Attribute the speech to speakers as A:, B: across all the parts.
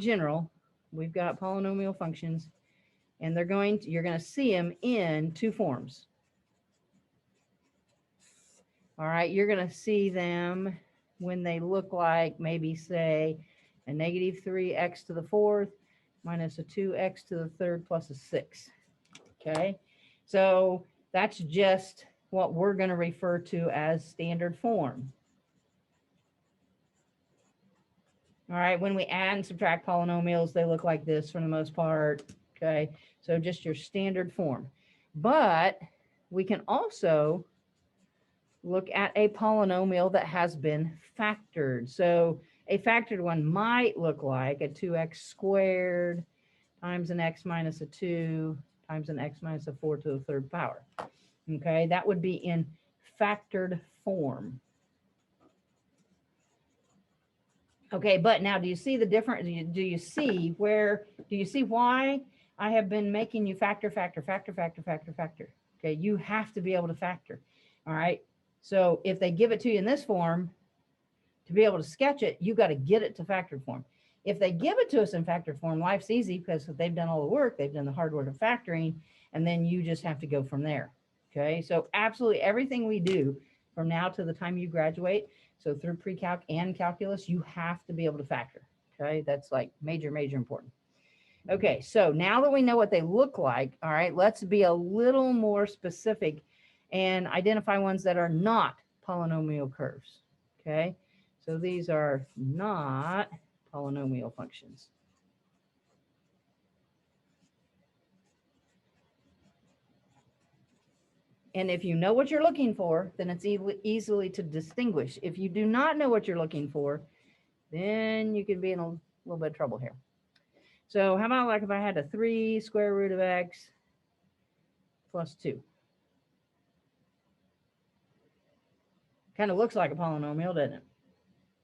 A: general, we've got polynomial functions, and you're going to see them in two forms. All right, you're going to see them when they look like maybe say a negative 3x to the fourth minus a 2x to the third plus a 6. Okay, so that's just what we're going to refer to as standard form. All right, when we add and subtract polynomials, they look like this for the most part. Okay, so just your standard form. But we can also look at a polynomial that has been factored. So a factored one might look like a 2x squared times an x minus a 2 times an x minus a 4 to the third power. Okay, that would be in factored form. Okay, but now do you see the difference? Do you see why I have been making you factor? Okay, you have to be able to factor. All right, so if they give it to you in this form, to be able to sketch it, you got to get it to factored form. If they give it to us in factored form, life's easy because they've done all the work, they've done the hard work of factoring, and then you just have to go from there. Okay, so absolutely everything we do from now to the time you graduate, so through pre-calc and calculus, you have to be able to factor. Okay, that's like major important. Okay, so now that we know what they look like, all right, let's be a little more specific and identify ones that are not polynomial curves. Okay, so these are not polynomial functions. And if you know what you're looking for, then it's easily to distinguish. If you do not know what you're looking for, then you could be in a little bit of trouble here. So how about like if I had a 3 square root of x plus 2? Kind of looks like a polynomial, doesn't it?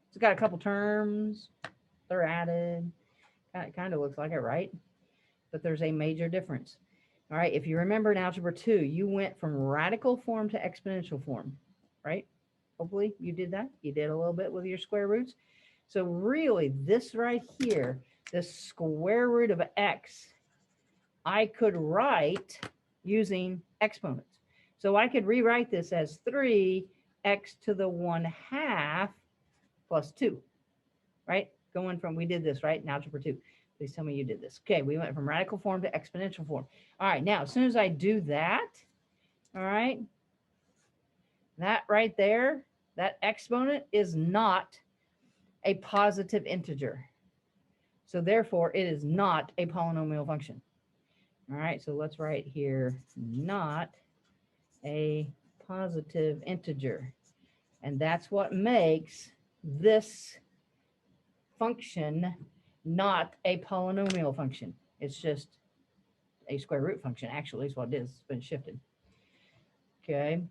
A: It's got a couple terms. They're added. Kind of looks like it, right? But there's a major difference. All right, if you remember in algebra 2, you went from radical form to exponential form, right? Hopefully you did that. You did a little bit with your square roots. So really this right here, this square root of x, I could write using exponents. So I could rewrite this as 3x to the 1/2 plus 2, right? Going from, we did this, right, in algebra 2. Please tell me you did this. Okay, we went from radical form to exponential form. All right, now, as soon as I do that, all right, that right there, that exponent is not a positive integer. So therefore, it is not a polynomial function. All right, so let's write here, not a positive integer. And that's what makes this function not a polynomial function. It's just a square root function, actually, is what it is. It's been shifted. Okay,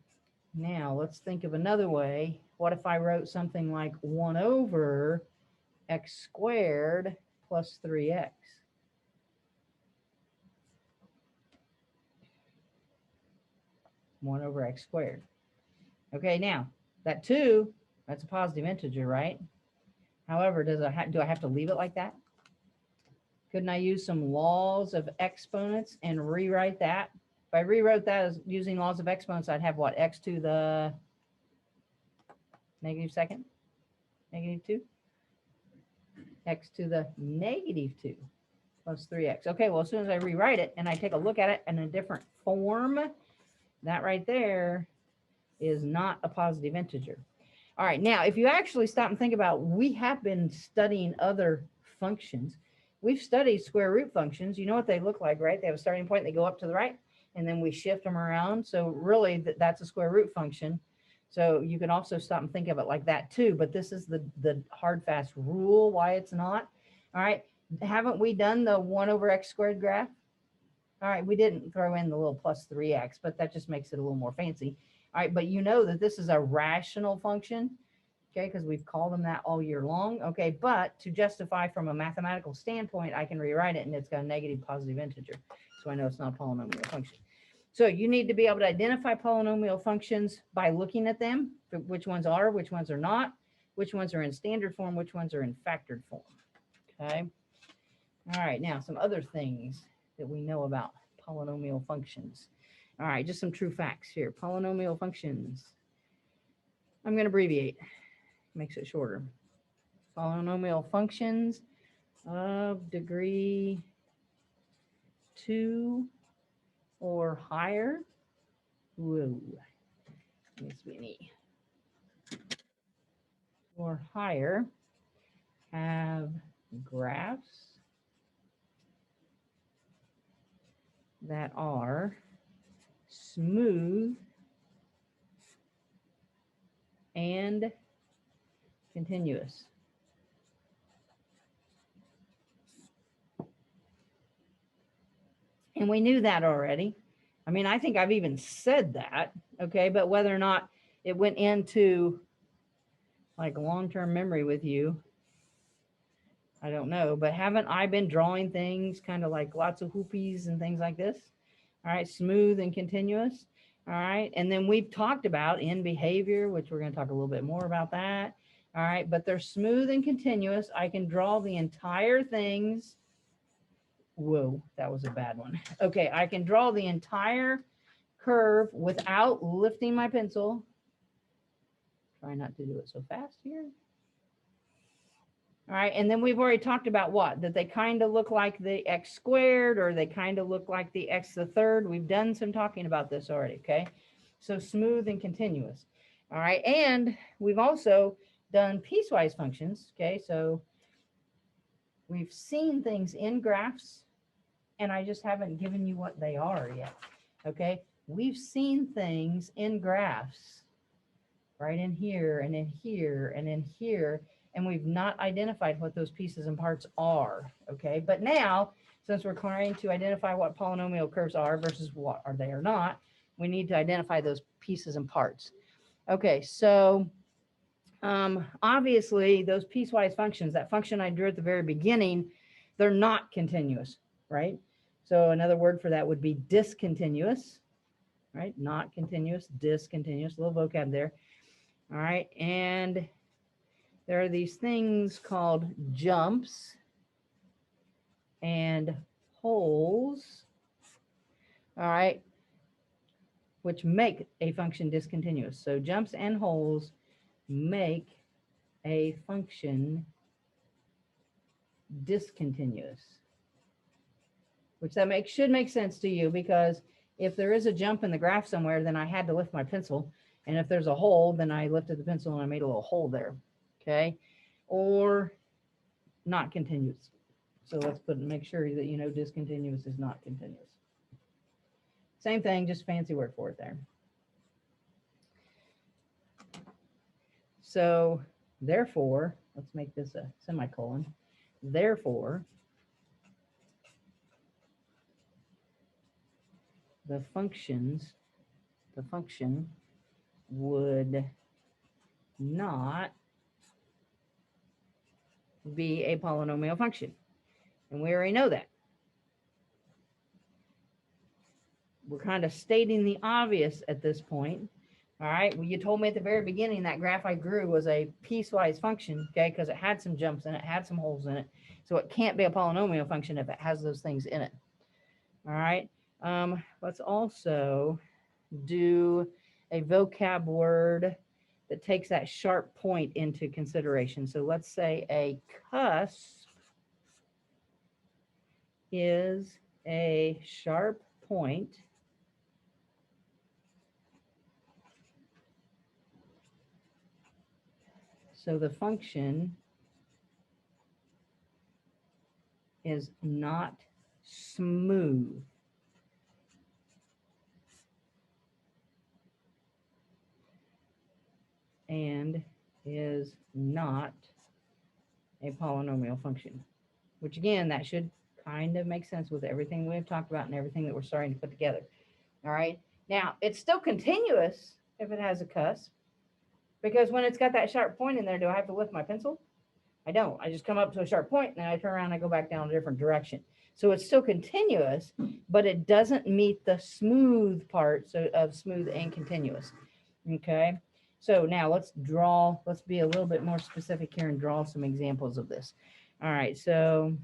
A: now let's think of another way. What if I wrote something like 1 over x squared plus 3x? One over x squared. Okay, now that 2, that's a positive integer, right? However, do I have to leave it like that? Couldn't I use some laws of exponents and rewrite that? If I rewrote that as using laws of exponents, I'd have what? X to the negative second, negative 2? X to the negative 2 plus 3x. Okay, well, as soon as I rewrite it and I take a look at it in a different form, that right there is not a positive integer. All right, now, if you actually stop and think about, we have been studying other functions. We've studied square root functions. You know what they look like, right? They have a starting point, they go up to the right, and then we shift them around. So really, that's a square root function. So you can also stop and think of it like that too, but this is the hard, fast rule why it's not. All right, haven't we done the 1 over x squared graph? All right, we didn't throw in the little plus 3x, but that just makes it a little more fancy. All right, but you know that this is a rational function, okay, because we've called them that all year long. Okay, but to justify from a mathematical standpoint, I can rewrite it and it's got a negative positive integer. So I know it's not a polynomial function. So you need to be able to identify polynomial functions by looking at them, which ones are, which ones are not, which ones are in standard form, which ones are in factored form. Okay. All right, now some other things that we know about polynomial functions. All right, just some true facts here. Polynomial functions. I'm going to abbreviate, makes it shorter. Polynomial functions of degree 2 or higher. Whoa, needs to be an E. Or higher have graphs that are smooth and continuous. And we knew that already. I mean, I think I've even said that, okay? But whether or not it went into like long-term memory with you, I don't know. But haven't I been drawing things kind of like lots of hoopies and things like this? All right, smooth and continuous. All right, and then we've talked about in behavior, which we're going to talk a little bit more about that. All right, but they're smooth and continuous. I can draw the entire things. Whoa, that was a bad one. Okay, I can draw the entire curve without lifting my pencil. Try not to do it so fast here. All right, and then we've already talked about what? That they kind of look like the x squared, or they kind of look like the x to the third. We've done some talking about this already, okay? So smooth and continuous. All right, and we've also done piecewise functions, okay? So we've seen things in graphs, and I just haven't given you what they are yet, okay? We've seen things in graphs, right in here, and in here, and in here, and we've not identified what those pieces and parts are, okay? But now, since we're trying to identify what polynomial curves are versus what are they or not, we need to identify those pieces and parts. Okay, so obviously those piecewise functions, that function I drew at the very beginning, they're not continuous, right? So another word for that would be discontinuous, right? Not continuous, discontinuous, a little vocab there. All right, and there are these things called jumps and holes, all right, which make a function discontinuous. So jumps and holes make a function discontinuous, which that should make sense to you, because if there is a jump in the graph somewhere, then I had to lift my pencil. And if there's a hole, then I lifted the pencil and I made a little hole there. Okay. Or not continuous. So let's make sure that you know discontinuous is not continuous. Same thing, just fancy word for it there. So therefore, let's make this a semicolon. Therefore, the function would not be a polynomial function. And we already know that. We're kind of stating the obvious at this point. All right, well, you told me at the very beginning that graph I drew was a piecewise function, okay, because it had some jumps in it, had some holes in it. So it can't be a polynomial function if it has those things in it. All right, let's also do a vocab word that takes that sharp point into consideration. So let's say a cusp is a sharp point so the function is not smooth. And is not a polynomial function, which again, that should kind of make sense with everything we've talked about and everything that we're starting to put together. All right. Now, it's still continuous if it has a cusp, because when it's got that sharp point in there, do I have to lift my pencil? I don't. I just come up to a sharp point, and then I turn around and I go back down a different direction. So it's still continuous, but it doesn't meet the smooth parts of smooth and continuous. Okay. So now let's be a little bit more specific here and draw some examples of this. All right. So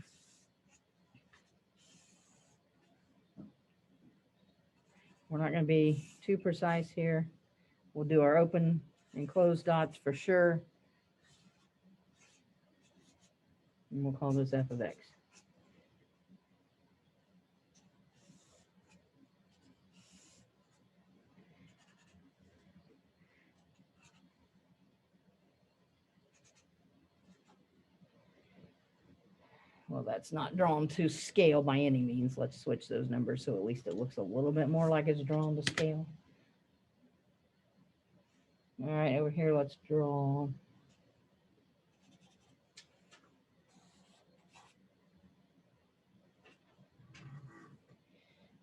A: We're not going to be too precise here. We'll do our open and closed dots for sure. And we'll call this f of x. Well, that's not drawn to scale by any means. Let's switch those numbers so at least it looks a little bit more like it's drawn to scale. All right, over here, let's draw.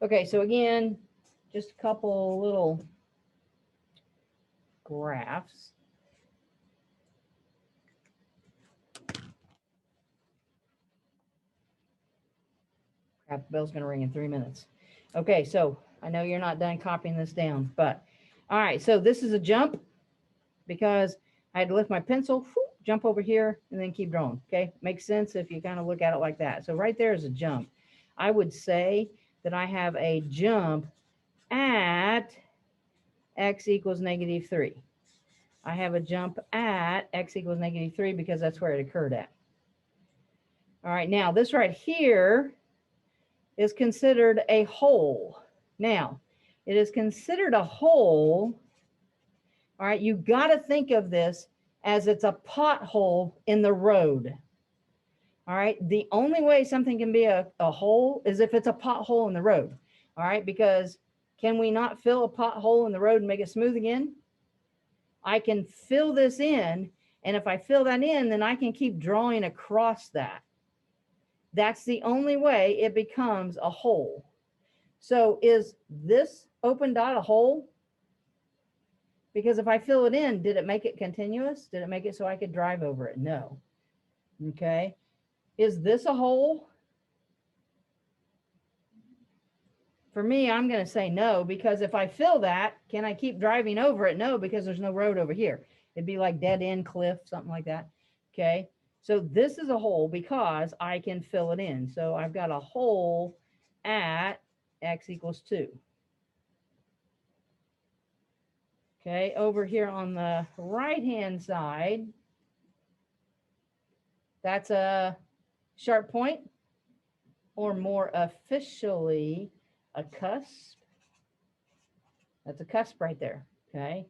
A: Okay, so again, just a couple little graphs. Crap, the bell's going to ring in 3 minutes. Okay, so I know you're not done copying this down, but all right, so this is a jump because I had to lift my pencil, whoop, jump over here, and then keep drawing. Okay, makes sense if you kind of look at it like that. So right there is a jump. I would say that I have a jump at x equals -3. I have a jump at x equals -3 because that's where it occurred at. All right, now this right here is considered a hole. Now, it is considered a hole. All right, you got to think of this as it's a pothole in the road. All right, the only way something can be a hole is if it's a pothole in the road. All right, because can we not fill a pothole in the road and make it smooth again? I can fill this in, and if I fill that in, then I can keep drawing across that. That's the only way it becomes a hole. So is this open dot a hole? Because if I fill it in, did it make it continuous? Did it make it so I could drive over it? No. Okay. Is this a hole? For me, I'm going to say no, because if I fill that, can I keep driving over it? No, because there's no road over here. It'd be like dead end cliff, something like that. Okay. So this is a hole because I can fill it in. So I've got a hole at x equals 2. Okay, over here on the right-hand side, that's a sharp point, or more officially, a cusp. That's a cusp right there, okay?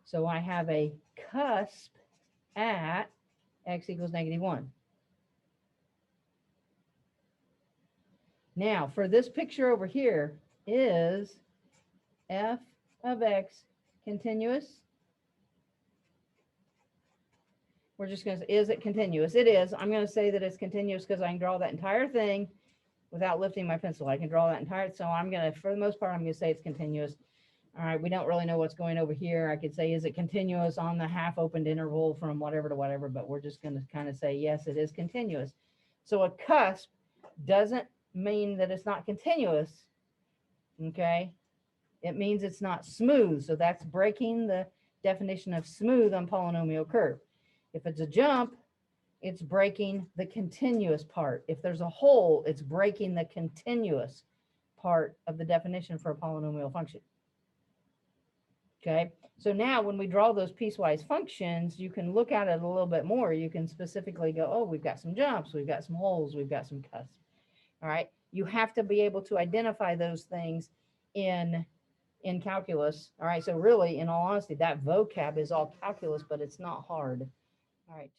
A: So I have a cusp at x equals -1. Now, for this picture over here, is f of x continuous? We're just going to say, is it continuous? It is. I'm going to say that it's continuous because I can draw that entire thing without lifting my pencil. I can draw that entire, so I'm going to, for the most part, I'm going to say it's continuous. All right, we don't really know what's going over here. I could say, is it continuous on the half opened interval from whatever to whatever, but we're just going to kind of say, yes, it is continuous. So a cusp doesn't mean that it's not continuous, okay? It means it's not smooth, so that's breaking the definition of smooth on polynomial curve. If it's a jump, it's breaking the continuous part. If there's a hole, it's breaking the continuous part of the definition for a polynomial function. Okay, so now when we draw those piecewise functions, you can look at it a little bit more. You can specifically go, oh, we've got some jumps, we've got some holes, we've got some cusps. All right, you have to be able to identify those things in calculus. All right, so really, in all honesty, that vocab is all calculus, but it's not hard. All right.